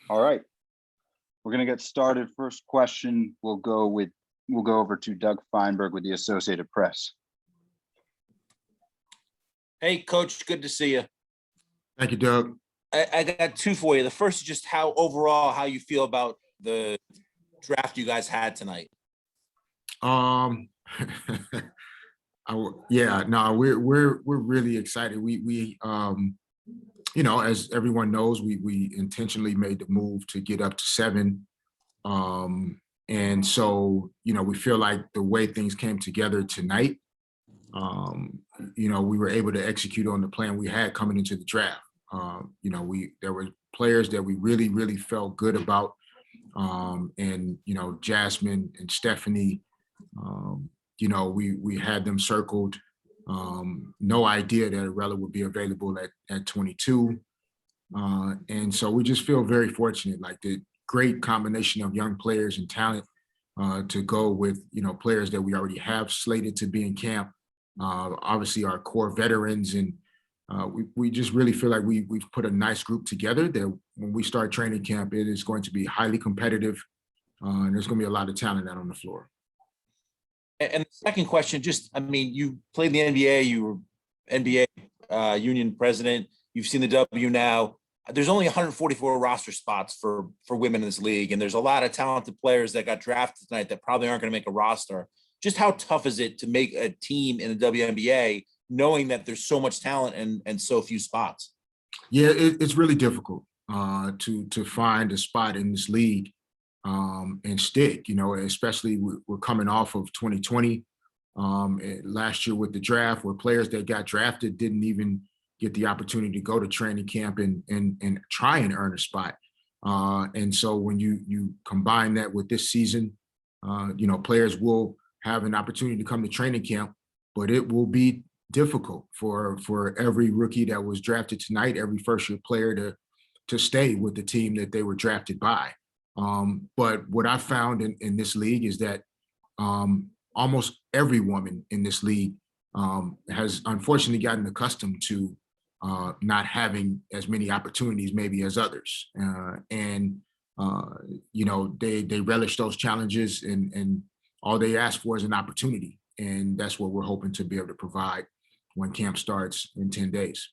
All right. We're going to get started. First question, we'll go over to Doug Feinberg with the Associated Press. Hey, Coach, good to see you. Thank you, Doug. I got two for you. The first is just how you feel about the draft you guys had tonight. We're really excited. We as everyone knows, we intentionally made the move to get up to 7. And so, we feel like the way things came together tonight, we were able to execute on the plan we had coming into the draft. There were players that we really, really felt good about. And Jasmine and Stephanie, we had them circled. No idea that Arilla would be available at 22. And so we just feel very fortunate, like the great combination of young players and talent to go with, players that we already have slated to be in camp. Obviously our core veterans, and we just really feel like we've put a nice group together that when we start training camp, it is going to be highly competitive, and there's going to be a lot of talent out on the floor. And the second question, you played in the NBA, you were NBA union president, you've seen the W now. There's only 144 roster spots for women in this league, and there's a lot of talented players that got drafted tonight that probably aren't going to make a roster. Just how tough is it to make a team in the WNBA knowing that there's so much talent and so few spots? Yeah, it's really difficult to find a spot in this league and stick, especially we're coming off of 2020 last year with the draft, where players that got drafted didn't even get the opportunity to go to training camp and try and earn a spot. And so when you combine that with this season, players will have an opportunity to come to training camp, but it will be difficult for every rookie that was drafted tonight, every first-year player to stay with the team that they were drafted by. But what I found in this league is that almost every woman in this league has unfortunately gotten accustomed to not having as many opportunities maybe as others. They relish those challenges, and all they ask for is an opportunity. And that's what we're hoping to be able to provide when camp starts in 10 days.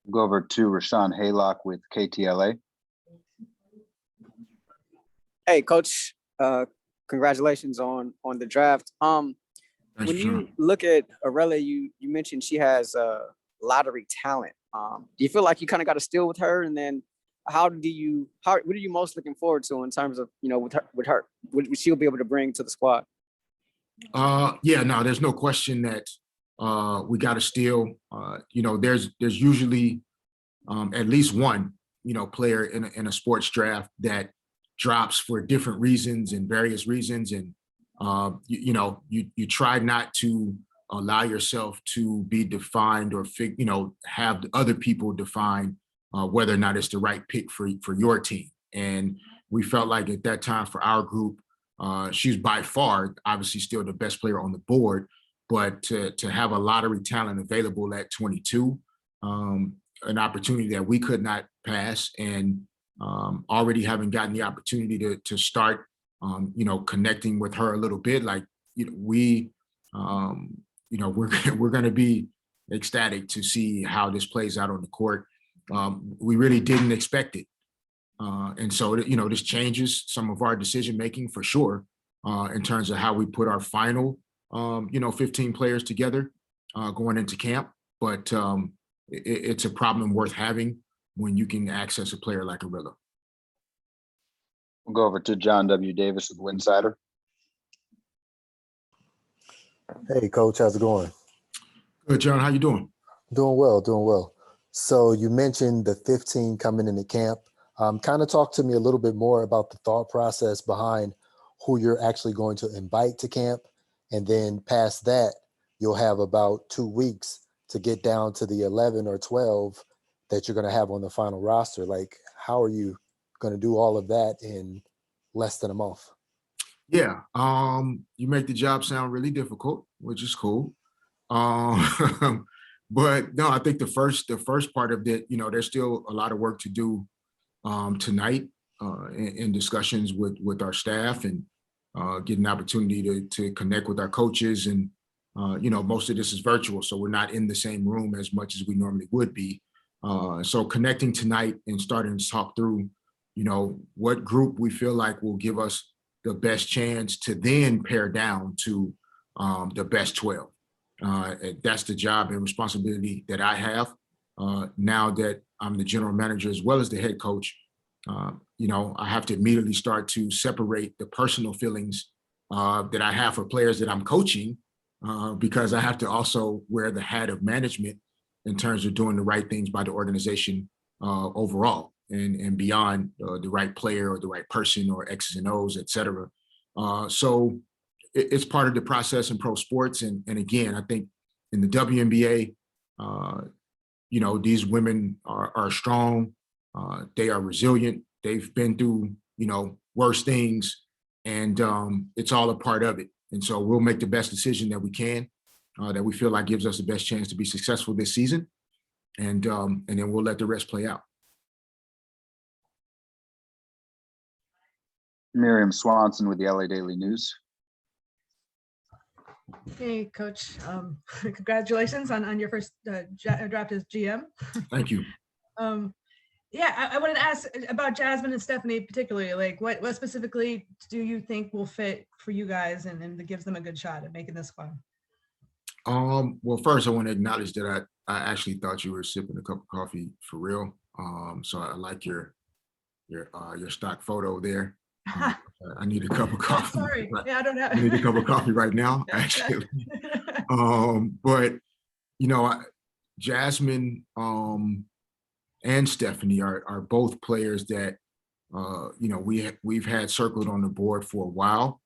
We'll go over to Rashawn Haylock with KTLA. Hey, Coach, congratulations on the draft. Thanks, when you look at Arilla, you mentioned she has lottery talent. Do you feel like you kind of got a steal with her? And then what are you most looking forward to in terms of, with her, what she'll be able to bring to the squad? There's no question that we got a steal. There's usually at least one, player in a sports draft that drops for different reasons and various reasons. And, you try not to allow yourself to be defined or have other people define whether or not it's the right pick for your team. And we felt like at that time for our group, she's by far, obviously still the best player on the board, but to have a lottery talent available at 22, an opportunity that we could not pass, and already having gotten the opportunity to start, connecting with her a little bit, we're going to be ecstatic to see how this plays out on the court. We really didn't expect it. And so, this changes some of our decision-making for sure, in terms of how we put our final, 15 players together going into camp. But it's a problem worth having when you can access a player like Arilla. We'll go over to John W. Davis with Winsider. Hey, Coach, how's it going? Good, John. How you doing? Doing well. So you mentioned the 15 coming into camp. Kind of talk to me a little bit more about the thought process behind who you're actually going to invite to camp. And then past that, you'll have about 2 weeks to get down to the 11 or 12 that you're going to have on the final roster. Like, how are you going to do all of that in less than a month? Yeah, you make the job sound really difficult, which is cool. But no, I think the first part of that, there's still a lot of work to do tonight in discussions with our staff and get an opportunity to connect with our coaches. And, most of this is virtual, so we're not in the same room as much as we normally would be. So connecting tonight and starting to talk through, what group we feel like will give us the best chance to then pare down to the best 12. That's the job and responsibility that I have now that I'm the general manager as well as the head coach. I have to immediately start to separate the personal feelings that I have for players that I'm coaching because I have to also wear the hat of management in terms of doing the right things by the organization overall and beyond the right player or the right person or X's and O's, et cetera. So it's part of the process in pro sports. And again, I think in the WNBA, these women are strong. They are resilient. They've been through, worse things, and it's all a part of it. And so we'll make the best decision that we can, that we feel like gives us the best chance to be successful this season. And then we'll let the rest play out. Miriam Swanson with the LA Daily News. Hey, Coach. Congratulations on your first draft as GM. Thank you. I wanted to ask about Jasmine and Stephanie particularly. Like, what specifically do you think will fit for you guys and that gives them a good shot at making this fun? Well, first, I want to acknowledge that I actually thought you were sipping a cup of coffee for real. So I like your stock photo there. I need a cup of coffee. Sorry, I don't have. I need a cup of coffee right now, actually. But Jasmine and Stephanie are both players that we've had circled on the board for a while.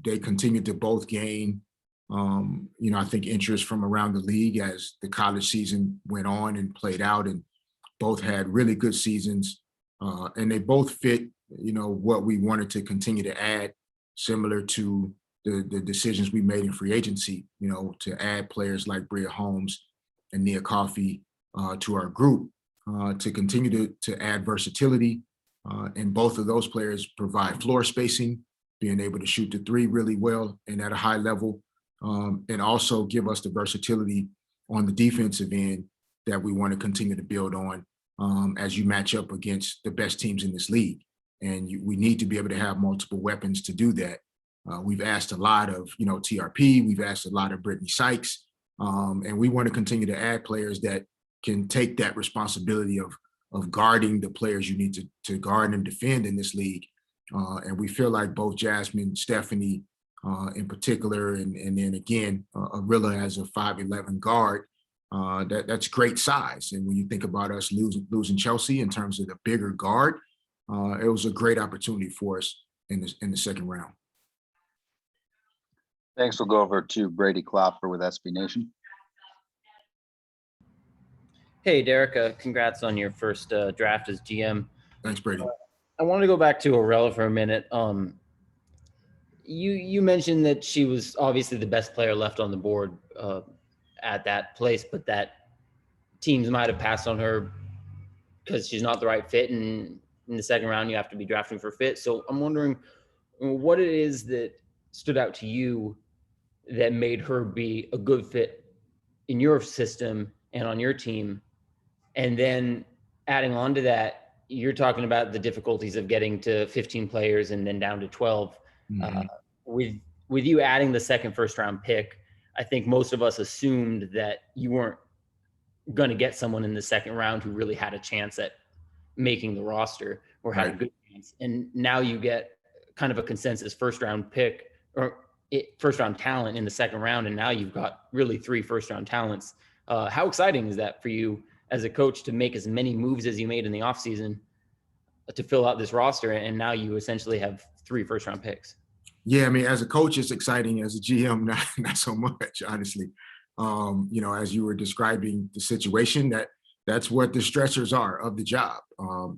They continue to both gain I think interest from around the league as the college season went on and played out, and both had really good seasons. And they both fit, what we wanted to continue to add, similar to the decisions we made in free agency, to add players like Bria Holmes and Nia Coffey to our group to continue to add versatility. And both of those players provide floor spacing, being able to shoot the three really well and at a high level, and also give us the versatility on the defensive end that we want to continue to build on as you match up against the best teams in this league. And we need to be able to have multiple weapons to do that. We've asked a lot of, TRP, we've asked a lot of Brittany Sykes, and we want to continue to add players that can take that responsibility of guarding the players you need to guard and defend in this league. And we feel like both Jasmine, Stephanie in particular, and then again, Arilla as a 5'11" guard, that's great size. And when you think about us losing Chelsea in terms of the bigger guard, it was a great opportunity for us in the second round. Thanks. We'll go over to Brady Klopfer with SB Nation. Hey, Derek, congrats on your first draft as GM. Thanks, Brady. I want to go back to Arilla for a minute. You mentioned that she was obviously the best player left on the board at that place, but that teams might have passed on her because she's not the right fit. And in the second round, you have to be drafting for fit. So I'm wondering what it is that stood out to you that made her be a good fit in your system and on your team. And then adding on to that, you're talking about the difficulties of getting to 15 players and then down to 12. Mm-hmm. With you adding the second first round pick, I think most of us assumed that you weren't going to get someone in the second round who really had a chance at making the roster or had a good chance. And now you get kind of a consensus first round pick or first round talent in the second round. And now you've got really 3 first round talents. How exciting is that for you as a coach to make as many moves as you made in the offseason to fill out this roster? And now you essentially have 3 first round picks. Yeah, I mean, as a coach, it's exciting. As a GM, not so much, honestly. As you were describing the situation, that's what the stressors are of the job.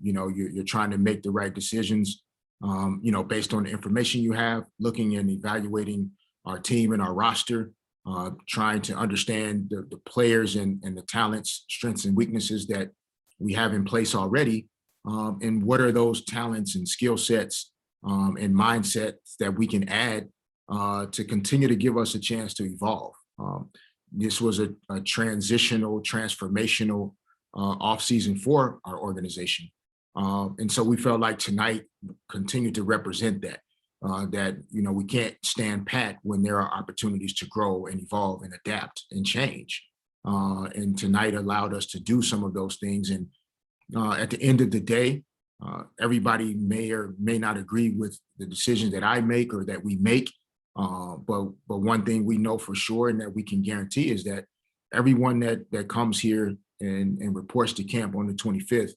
You're trying to make the right decisions, based on the information you have, looking and evaluating our team and our roster, trying to understand the players and the talents, strengths, and weaknesses that we have in place already, and what are those talents and skill sets and mindsets that we can add to continue to give us a chance to evolve. This was a transformational offseason for our organization. And so we felt like tonight continued to represent that, that, we can't stand pat when there are opportunities to grow and evolve and adapt and change. And tonight allowed us to do some of those things. And at the end of the day, everybody may or may not agree with the decisions that I make or that we make. But one thing we know for sure and that we can guarantee is that everyone that comes here and reports to camp on the 25th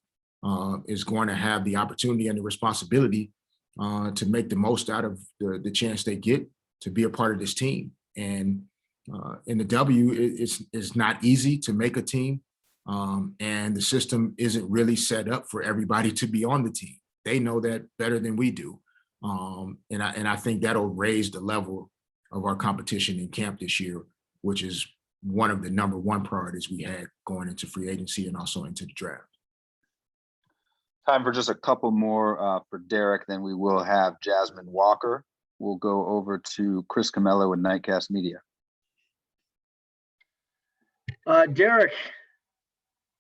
is going to have the opportunity and the responsibility to make the most out of the chance they get to be a part of this team. And in the W, it's not easy to make a team. And the system isn't really set up for everybody to be on the team. They know that better than we do. And I think that'll raise the level of our competition in camp this year, which is one of the number one priorities we had going into free agency and also into the draft. Time for just a couple more for Derek, then we will have Jasmine Walker. We'll go over to Chris Camello with Nightcast Media. Derek,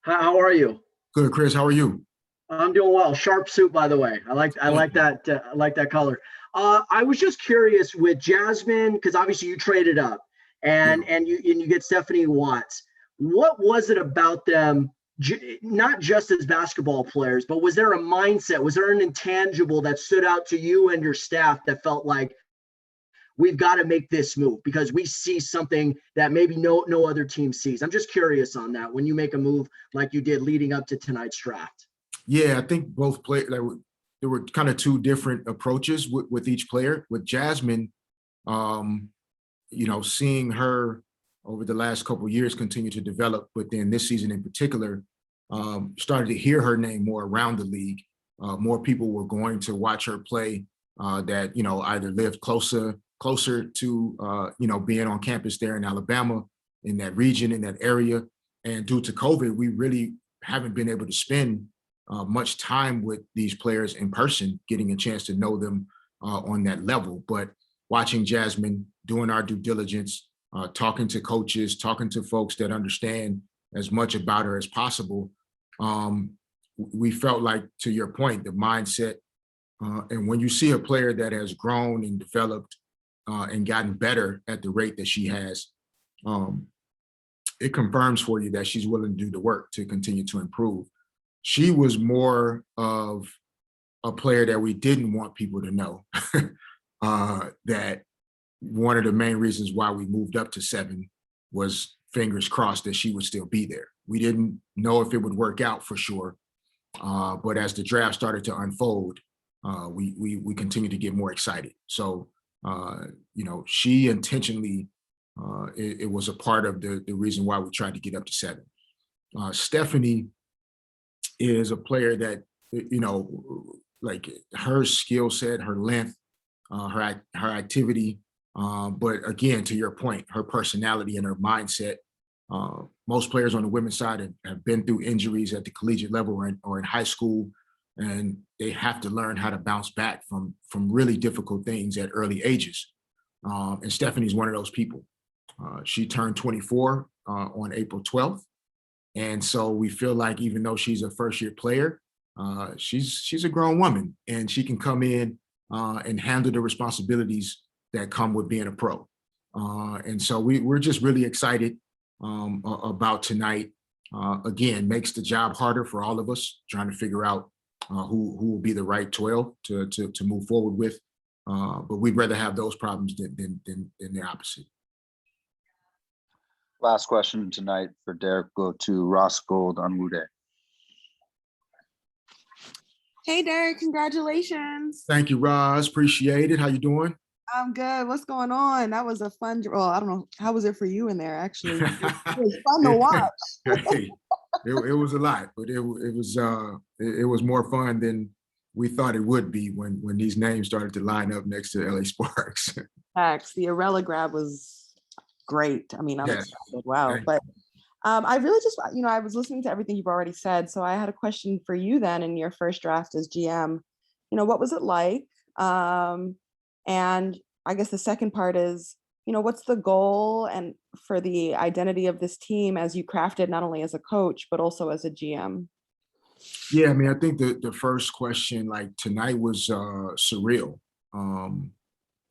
how are you? Good, Chris. How are you? I'm doing well. Sharp suit, by the way. I like that. I like that color. I was just curious with Jasmine, because obviously you traded up, and you get Stephanie Watts. What was it about them, not just as basketball players, but was there a mindset? Was there an intangible that stood out to you and your staff that felt like we've got to make this move because we see something that maybe no other team sees? I'm just curious on that when you make a move like you did leading up to tonight's draft. Yeah, I think both players, there were kind of two different approaches with each player. With Jasmine, seeing her over the last couple of years continue to develop, but then this season in particular, started to hear her name more around the league. More people were going to watch her play that, either lived closer to, being on campus there in Alabama, in that region, in that area. And due to COVID, we really haven't been able to spend much time with these players in person, getting a chance to know them on that level. But watching Jasmine, doing our due diligence, talking to coaches, talking to folks that understand as much about her as possible, we felt like, to your point, the mindset, and when you see a player that has grown and developed and gotten better at the rate that she has, it confirms for you that she's willing to do the work to continue to improve. She was more of a player that we didn't want people to know. That one of the main reasons why we moved up to 7 was fingers crossed that she would still be there. We didn't know if it would work out for sure. But as the draft started to unfold, we continued to get more excited. So, she intentionally, it was a part of the reason why we tried to get up to 7. Stephanie is a player that, like her skill set, her length, her activity, but again, to your point, her personality and her mindset. Most players on the women's side have been through injuries at the collegiate level or in high school, and they have to learn how to bounce back from really difficult things at early ages. And Stephanie's one of those people. She turned 24 on April 12th. And so we feel like even though she's a first-year player, she's a grown woman, and she can come in and handle the responsibilities that come with being a pro. And so we're just really excited about tonight. Again, makes the job harder for all of us, trying to figure out who will be the right 12 to move forward with. But we'd rather have those problems than the opposite. Last question tonight for Derek, go to Ross Gold on Woo Day. Hey, Derek, congratulations. Thank you, Roz. Appreciate it. How you doing? I'm good. What's going on? That was a fun, well, I don't know. How was it for you in there, actually? It was fun to watch. It was a lot, but it was more fun than we thought it would be when these names started to line up next to LA Sparks. Facts. The Arilla grab was great. I mean, I'm Yes. excited. Wow. Thank But I really just, I was listening to everything you've already said. So I had a question for you then in your first draft as GM. What was it like? And I guess the second part is, what's the goal and for the identity of this team as you crafted not only as a coach, but also as a GM? Yeah, I mean, I think the first question, like tonight, was surreal.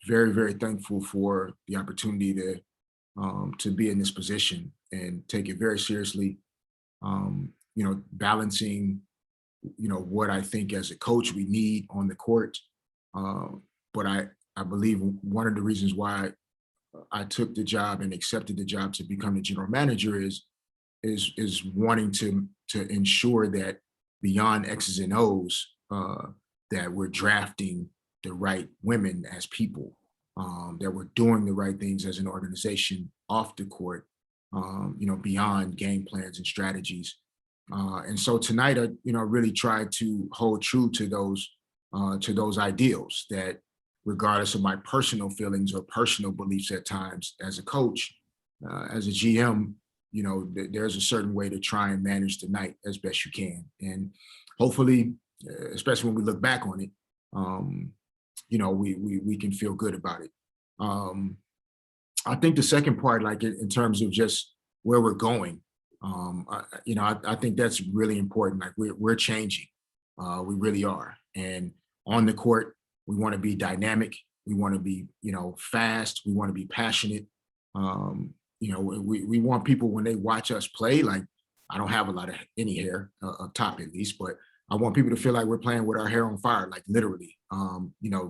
Very, very thankful for the opportunity to be in this position and take it very seriously. Balancing, what I think as a coach we need on the court. But I believe one of the reasons why I took the job and accepted the job to become the general manager is wanting to ensure that beyond X's and O's, that we're drafting the right women as people, that we're doing the right things as an organization off the court, beyond game plans and strategies. And so tonight, I really tried to hold true to those ideals, that regardless of my personal feelings or personal beliefs at times as a coach, as a GM, there's a certain way to try and manage the night as best you can. And hopefully, especially when we look back on it, we can feel good about it. I think the second part, like in terms of just where we're going, I think that's really important. Like we're changing, we really are. And on the court, we want to be dynamic. We want to be, fast. We want to be passionate. We want people when they watch us play. Like I don't have any hair up top at least, but I want people to feel like we're playing with our hair on fire, like literally.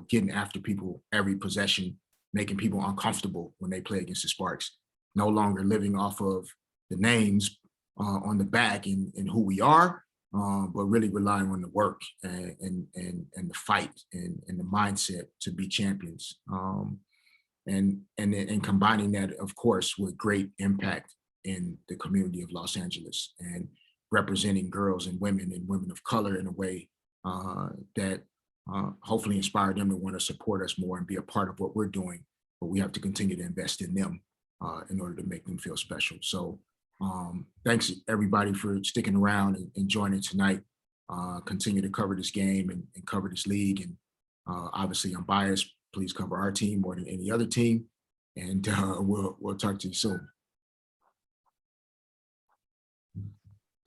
Getting after people every possession, making people uncomfortable when they play against the Sparks. No longer living off of the names on the back and who we are, but really relying on the work and the fight and the mindset to be champions. And combining that, of course, with great impact in the community of Los Angeles and representing girls and women of color in a way that hopefully inspire them to want to support us more and be a part of what we're doing. But we have to continue to invest in them in order to make them feel special. So thanks everybody for sticking around and joining tonight. Continue to cover this game and cover this league. And obviously I'm biased. Please cover our team more than any other team. And we'll talk to you soon.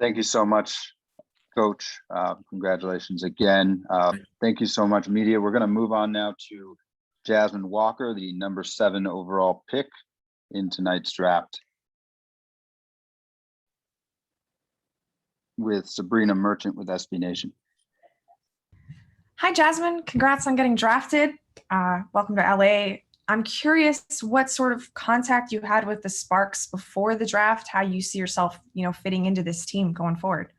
Thank you so much, Coach. Congratulations again. Thank you so much, media. We're going to move on now to Jasmine Walker, the number 7 overall pick in tonight's draft, with Sabrina Merchant with SB Nation. Hi, Jasmine. Congrats on getting drafted. Welcome to LA. I'm curious what sort of contact you had with the Sparks before the draft, how you see yourself, fitting into this team going forward.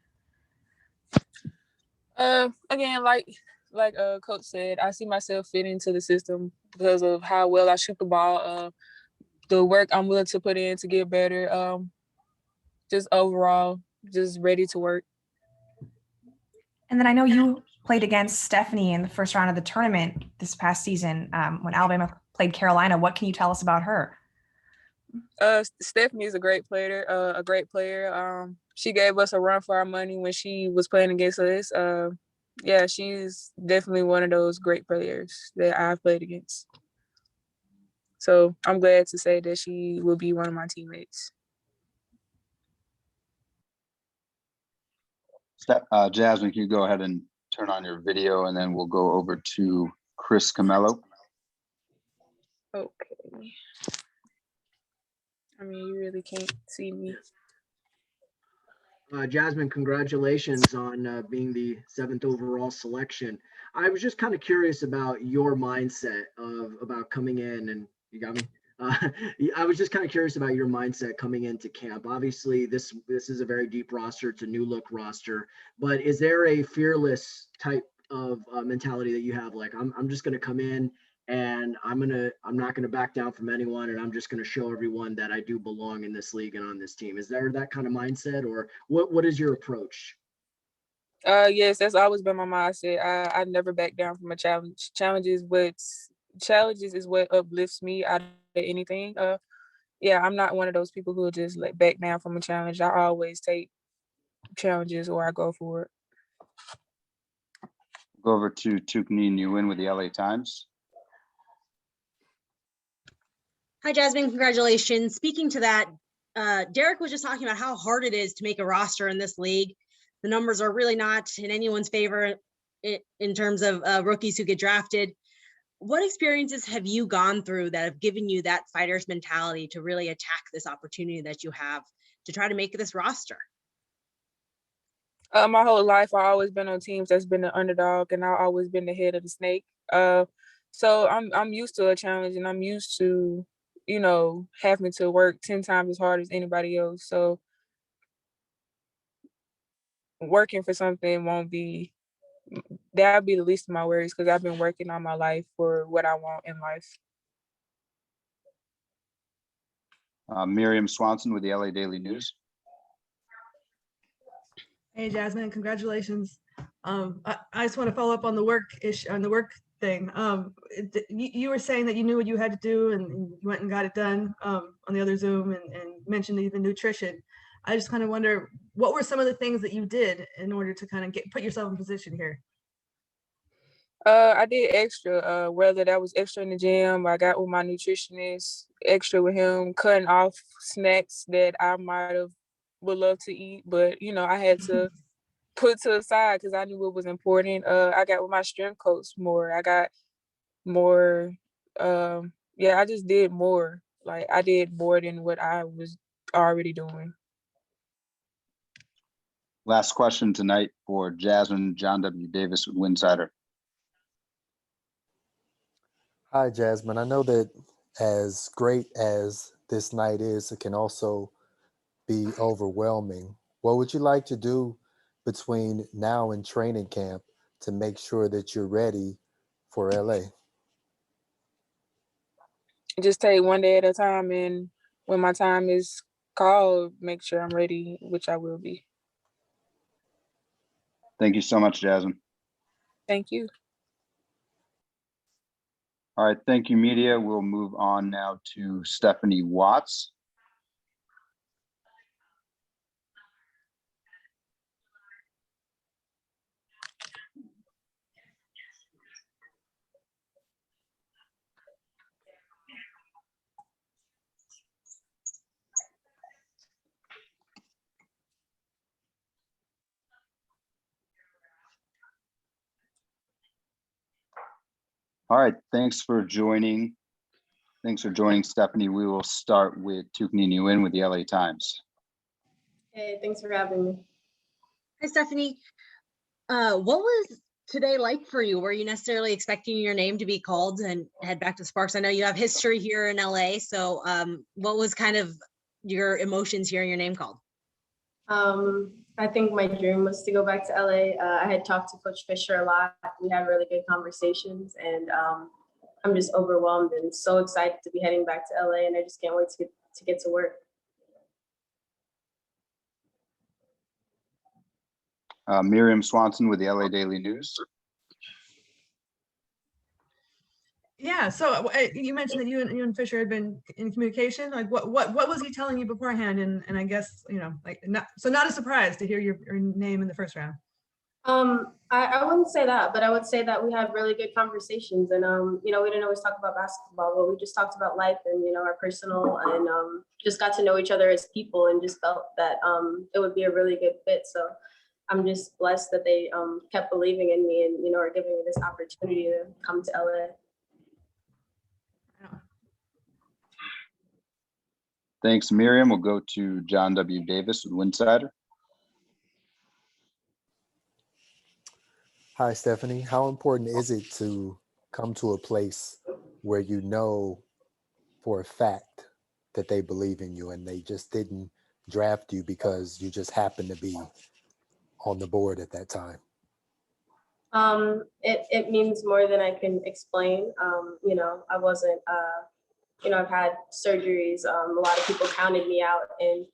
Again, like Coach said, I see myself fitting into the system because of how well I shoot the ball, the work I'm willing to put in to get better, just overall, just ready to work. And then I know you played against Stephanie in the first round of the tournament this past season when Alabama played Carolina. What can you tell us about her? Stephanie is a great player. She gave us a run for our money when she was playing against us. Yeah, she's definitely one of those great players that I've played against. So I'm glad to say that she will be one of my teammates. Jasmine, can you go ahead and turn on your video, and then we'll go over to Chris Camello. Okay. I mean, you really can't see me. Jasmine, congratulations on being the 7th overall selection. I was just kind of curious about your mindset about coming in, and you got me. I was just kind of curious about your mindset coming into camp. Obviously, this is a very deep roster. It's a new look roster, but is there a fearless type of mentality that you have? Like, I'm just going to come in and I'm not going to back down from anyone, and I'm just going to show everyone that I do belong in this league and on this team. Is there that kind of mindset, or what is your approach? Yes, that's always been my mindset. I never back down from a challenge. Challenges is what uplifts me out of anything. yeah, I'm not one of those people who will just like back down from a challenge. I always take challenges or I go for it. Go over to Tukni Nguyen with the LA Times. Hi, Jasmine. Congratulations. Speaking to that, Derek was just talking about how hard it is to make a roster in this league. The numbers are really not in anyone's favor in terms of rookies who get drafted. What experiences have you gone through that have given you that fighter's mentality to really attack this opportunity that you have to try to make this roster? My whole life, I've always been on teams that's been the underdog, and I've always been the head of the snake. So I'm used to a challenge, and I'm used to, you know, having to work 10 times as hard as anybody else. So working for something that'll be the least of my worries, because I've been working all my life for what I want in life. Miriam Swanson with the LA Daily News. Hey, Jasmine, congratulations. I just want to follow up on the work thing. You were saying that you knew what you had to do and you went and got it done on the other Zoom and mentioned even nutrition. I just kind of wonder, what were some of the things that you did in order to kind of put yourself in position here? I did extra, whether that was extra in the gym, I got with my nutritionist, extra with him, cutting off snacks that I would love to eat, but you know, I had to put to the side because I knew it was important. I got with my strength coach more. I got more. I just did more. Like I did more than what I was already doing. Last question tonight for Jasmine. John W. Davis with Winsider. Hi, Jasmine. I know that as great as this night is, it can also be overwhelming. What would you like to do between now and training camp to make sure that you're ready for LA? Just take one day at a time, and when my time is called, make sure I'm ready, which I will be. Thank you so much, Jasmine. Thank you. All right, thank you, media. We'll move on now to Stephanie Watts. All right, thanks for joining. Thanks for joining, Stephanie. We will start with Tukni Nguyen with the LA Times. Hey, thanks for having me. Hi, Stephanie. What was today like for you? Were you necessarily expecting your name to be called and head back to Sparks? I know you have history here in LA, so what was kind of your emotions hearing your name called? I think my dream was to go back to LA. I had talked to Coach Fisher a lot. We had really good conversations, and I'm just overwhelmed and so excited to be heading back to LA, and I just can't wait to get to work. Miriam Swanson with the LA Daily News. Yeah, so you mentioned that you and Fisher had been in communication. Like, what was he telling you beforehand? And I guess, you know, like not a surprise to hear your name in the first round. I wouldn't say that, but I would say that we had really good conversations, and you know, we didn't always talk about basketball, but we just talked about life and, you know, our personal, and just got to know each other as people, and just felt that it would be a really good fit. So I'm just blessed that they kept believing in me and, you know, are giving me this opportunity to come to LA. Thanks, Miriam. We'll go to John W. Davis with Winsider. Hi, Stephanie. How important is it to come to a place where you know for a fact that they believe in you and they just didn't draft you because you just happened to be on the board at that time? It means more than I can explain. You know, I wasn't, you know, I've had surgeries. A lot of people counted me out, and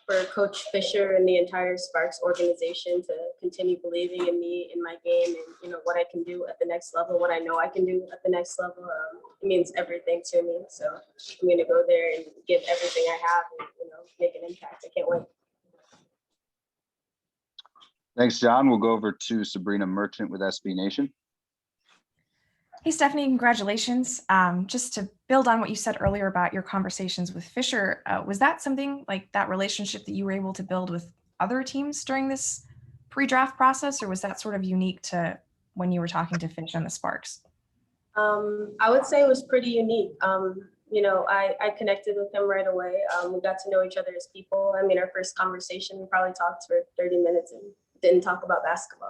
for Coach Fisher and the entire Sparks organization to continue believing in me, in my game, and, you know, what I can do at the next level, what I know I can do at the next level. means everything to me. So I'm going to go there and give everything I have and, make an impact. I can't wait. Thanks, John. We'll go over to Sabrina Merchant with SB Nation. Hey, Stephanie, congratulations. Just to build on what you said earlier about your conversations with Fisher, was that something like that relationship that you were able to build with other teams during this pre-draft process, or was that sort of unique to when you were talking to Fish and the Sparks? I would say it was pretty unique. I connected with him right away. We got to know each other as people. I mean, our first conversation, we probably talked for 30 minutes and didn't talk about basketball.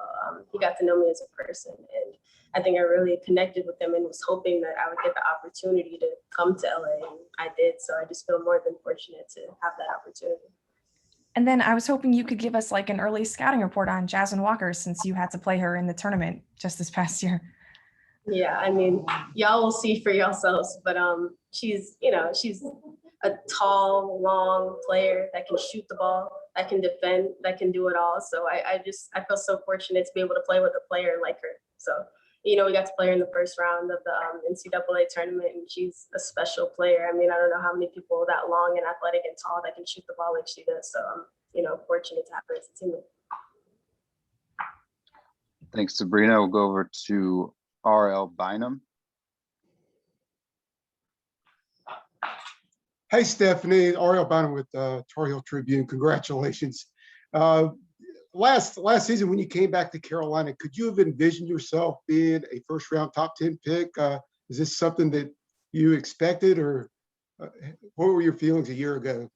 He got to know me as a person, and I think I really connected with him and was hoping that I would get the opportunity to come to LA, and I did. So I just feel more than fortunate to have that opportunity. And then I was hoping you could give us like an early scouting report on Jasmine Walker, since you had to play her in the tournament just this past year. Yeah, I mean, y'all will see for yourselves, but she's a tall, long player that can shoot the ball, that can defend, that can do it all. So I feel so fortunate to be able to play with a player like her. So, we got to play her in the first round of the NCAA tournament, and she's a special player. I mean, I don't know how many people that long and athletic and tall that can shoot the ball like she does. So I'm, fortunate to have her as a teammate. Thanks, Sabrina. We'll go over to RL Bynum. Hey, Stephanie, Ariel Bynum with Tar Heel Tribune. Congratulations. Last season, when you came back to Carolina, could you have envisioned yourself being a first-round top 10 pick? Is this something that you expected, or what were your feelings a year ago?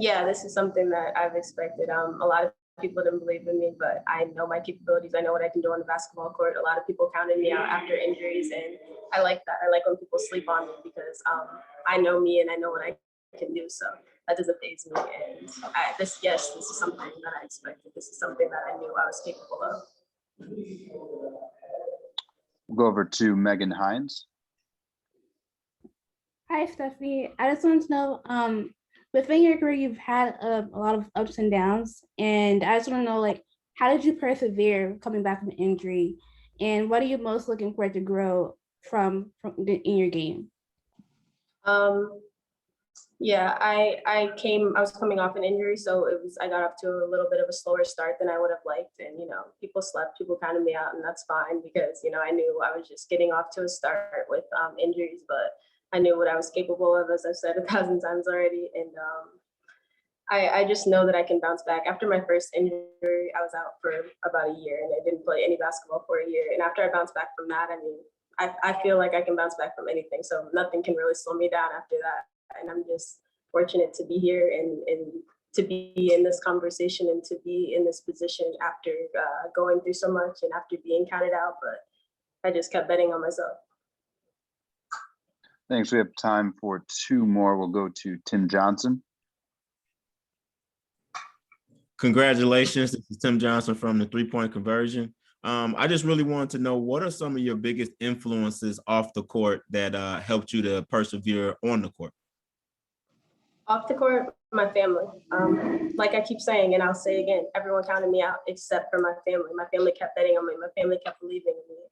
Yeah, this is something that I've expected. A lot of people didn't believe in me, but I know my capabilities. I know what I can do on the basketball court. A lot of people counted me out after injuries, and I like that. I like when people sleep on me because I know me and I know what I can do. So that doesn't faze me. And this is something that I expected. This is something that I knew I was capable of. We'll go over to Megan Hines. Hi, Stephanie. I just wanted to know, within your career, you've had a lot of ups and downs, and I just want to know, how did you persevere coming back from injury, and what are you most looking for to grow from in your game? Yeah, I was coming off an injury, so I got off to a little bit of a slower start than I would have liked, and people slept, people counted me out, and that's fine because I knew I was just getting off to a start with injuries, but I knew what I was capable of, as I've said 1,000 times already. And I just know that I can bounce back. After my first injury, I was out for about a year and I didn't play any basketball for a year. And after I bounced back from that, I feel like I can bounce back from anything. So nothing can really slow me down after that. And I'm just fortunate to be here and to be in this conversation and to be in this position after going through so much and after being counted out. But I just kept betting on myself. Thanks. We have time for two more. We'll go to Tim Johnson. Congratulations. This is Tim Johnson from the 3-point conversion. I just really wanted to know, what are some of your biggest influences off the court that helped you to persevere on the court? Off the court, my family. Like I keep saying, and I'll say again, everyone counted me out except for my family. My family kept betting on me. My family kept believing in me.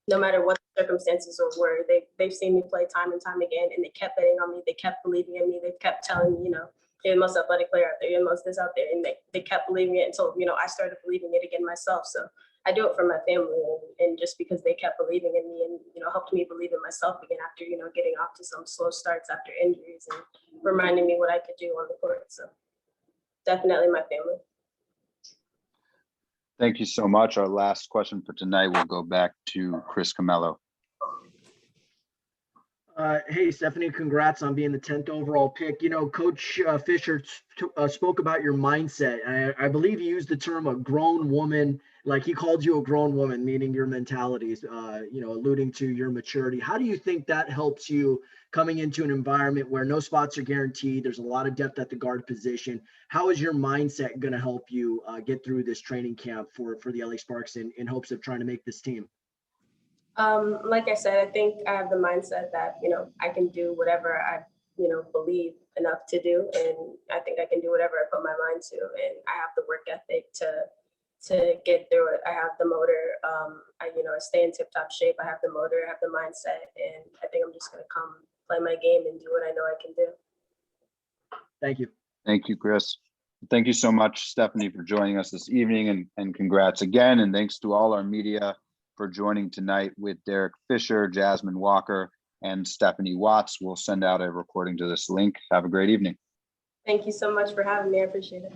No matter what the circumstances were, they've seen me play time and time again, and they kept betting on me. They kept believing in me. They kept telling me, you're the most athletic player out there. You're the most this out there. And they kept believing it until, I started believing it again myself. So I do it for my family, and just because they kept believing in me and, helped me believe in myself again after, getting off to some slow starts after injuries and reminding me what I could do on the court. So definitely my family. Thank you so much. Our last question for tonight will go back to Chris Camello. Hey, Stephanie, congrats on being the 10th overall pick. Coach Fisher spoke about your mindset. I believe he used the term a grown woman, like he called you a grown woman, meaning your mentalities, alluding to your maturity. How do you think that helps you coming into an environment where no spots are guaranteed? There's a lot of depth at the guard position. How is your mindset going to help you get through this training camp for the LA Sparks in hopes of trying to make this team? Like I said, I think I have the mindset that, I can do whatever I, believe enough to do. And I think I can do whatever I put my mind to. And I have the work ethic to get through it. I have the motor. I stay in tip-top shape. I have the motor, I have the mindset, and I think I'm just going to come play my game and do what I know I can do. Thank you. Thank you, Chris. Thank you so much, Stephanie, for joining us this evening, and congrats again. And thanks to all our media for joining tonight with Derek Fisher, Jasmine Walker, and Stephanie Watts. We'll send out a recording to this link. Have a great evening. Thank you so much for having me. I appreciate it.